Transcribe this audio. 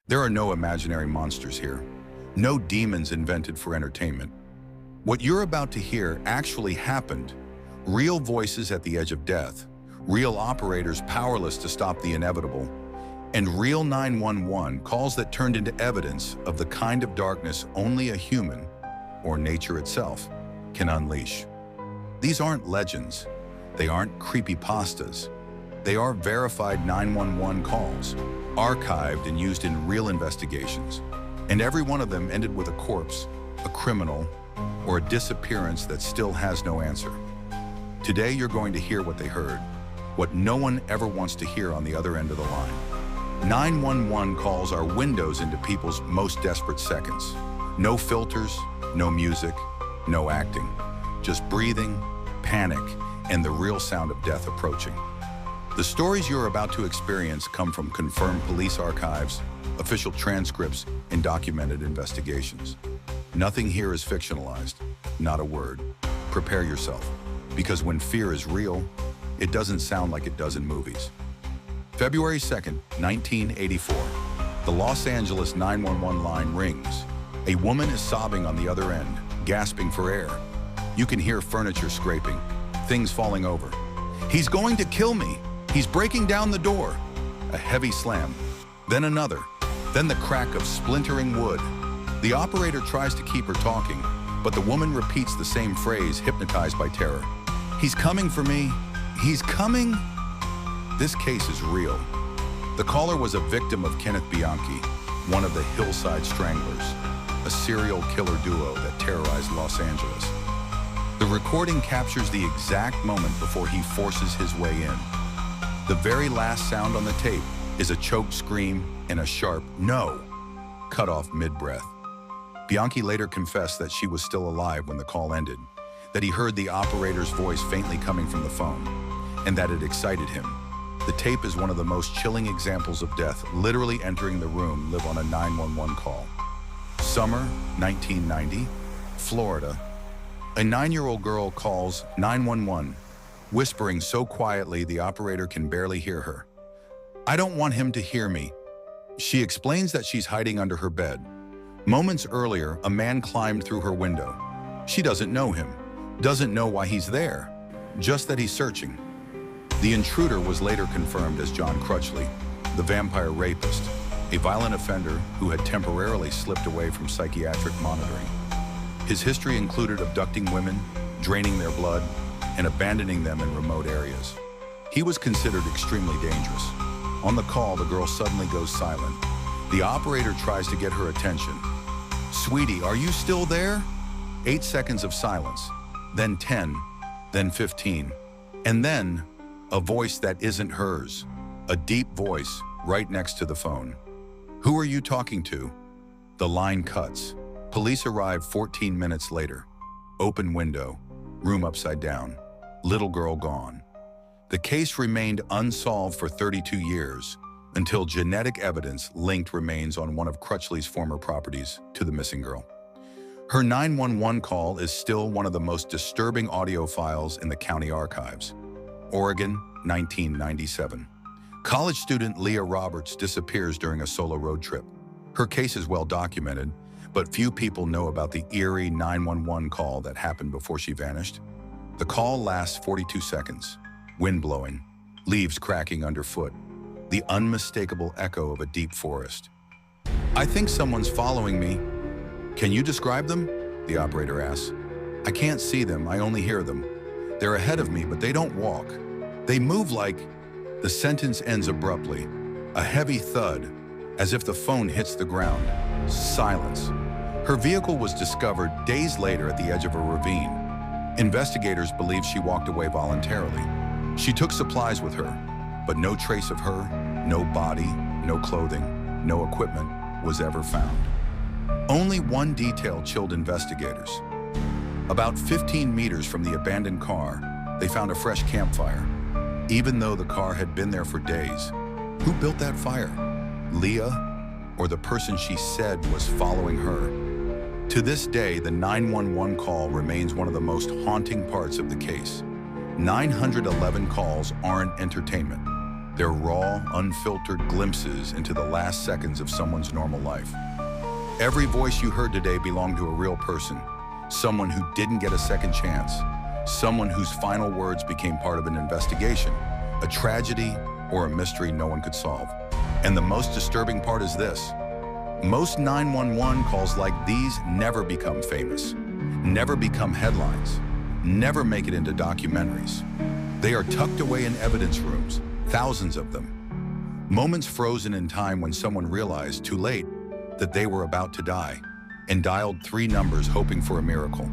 There are no imaginary monsters here, no demons invented for entertainment. What you're about to hear actually happened. Real voices at the edge of death, real operators powerless to stop the inevitable, and real 911 calls that turned into evidence of the kind of darkness only a human, or nature itself, can unleash. These aren't legends. They aren't creepypastas. They are verified 911 calls, archived and used in real investigations. And every one of them ended with a corpse, a criminal, or a disappearance that still has no answer. Today you're going to hear what they heard, what no one ever wants to hear on the other end of the line. 911 calls are windows into people's most desperate seconds. No filters, no music, no acting. Just breathing, panic, and the real sound of death approaching. The stories you're about to experience come from confirmed police archives, official transcripts, and documented investigations. Nothing here is fictionalized, not a word. Prepare yourself, because when fear is real, it doesn't sound like it does in movies. February 2nd, 1984. The Los Angeles 911 line rings. A woman is sobbing on the other end, gasping for air. You can hear furniture scraping, things falling over. "He's going to kill me! He's breaking down the door!" A heavy slam, then another, then the crack of splintering wood. The operator tries to keep her talking, but the woman repeats the same phrase, hypnotized by terror. "He's coming for me! He's coming!" This case is real. The caller was a victim of Kenneth Bianchi, one of the Hillside Stranglers, a serial killer duo that terrorized Los Angeles. The recording captures the exact moment before he forces his way in. The very last sound on the tape is a choked scream and a sharp "no" cut off mid-breath. Bianchi later confessed that she was still alive when the call ended, that he heard the operator's voice faintly coming from the phone, and that it excited him. The tape is one of the most chilling examples of death literally entering the room live on a 911 call. Summer 1990, Florida. A 9-year-old girl calls 911, whispering so quietly the operator can barely hear her. "I don't want him to hear me." She explains that she's hiding under her bed. Moments earlier, a man climbed through her window. She doesn't know him, doesn't know why he's there, just that he's searching. The intruder was later confirmed as John Crutchley, the vampire rapist, a violent offender who had temporarily slipped away from psychiatric monitoring. His history included abducting women, draining their blood, and abandoning them in remote areas. He was considered extremely dangerous. On the call, the girl suddenly goes silent. The operator tries to get her attention. "Sweetie, are you still there?" 8 seconds of silence, then 10, then 15, and then a voice that isn't hers, a deep voice right next to the phone. "Who are you talking to?" The line cuts. Police arrive 14 minutes later. Open window, room upside down, little girl gone. The case remained unsolved for 32 years until genetic evidence linked remains on one of Crutchley's former properties to the missing girl. Her 911 call is still one of the most disturbing audio files in the county archives. Oregon, 1997. College student Leah Roberts disappears during a solo road trip. Her case is well documented, but few people know about the eerie 911 call that happened before she vanished. The call lasts 42 seconds. Wind blowing, leaves cracking underfoot, the unmistakable echo of a deep forest. "I think someone's following me." "Can you describe them?" the operator asks. "I can't see them, I only hear them. They're ahead of me, but they don't walk. They move like..." The sentence ends abruptly. A heavy thud, as if the phone hits the ground. Silence. Her vehicle was discovered days later at the edge of a ravine. Investigators believe she walked away voluntarily. She took supplies with her, but no trace of her, no body, no clothing, no equipment was ever found. Only one detail chilled investigators. About 15 meters from the abandoned car, they found a fresh campfire, even though the car had been there for days. Who built that fire? Leah, or the person she said was following her? To this day, the 911 call remains one of the most haunting parts of the case. 911 calls aren't entertainment. They're raw, unfiltered glimpses into the last seconds of someone's normal life. Every voice you heard today belonged to a real person, someone who didn't get a second chance, someone whose final words became part of an investigation, a tragedy, or a mystery no one could solve. And the most disturbing part is this: most 911 calls like these never become famous, never become headlines, never make it into documentaries. They are tucked away in evidence rooms, thousands of them. Moments frozen in time when someone realized, too late, that they were about to die, and dialed 3 numbers hoping for a miracle.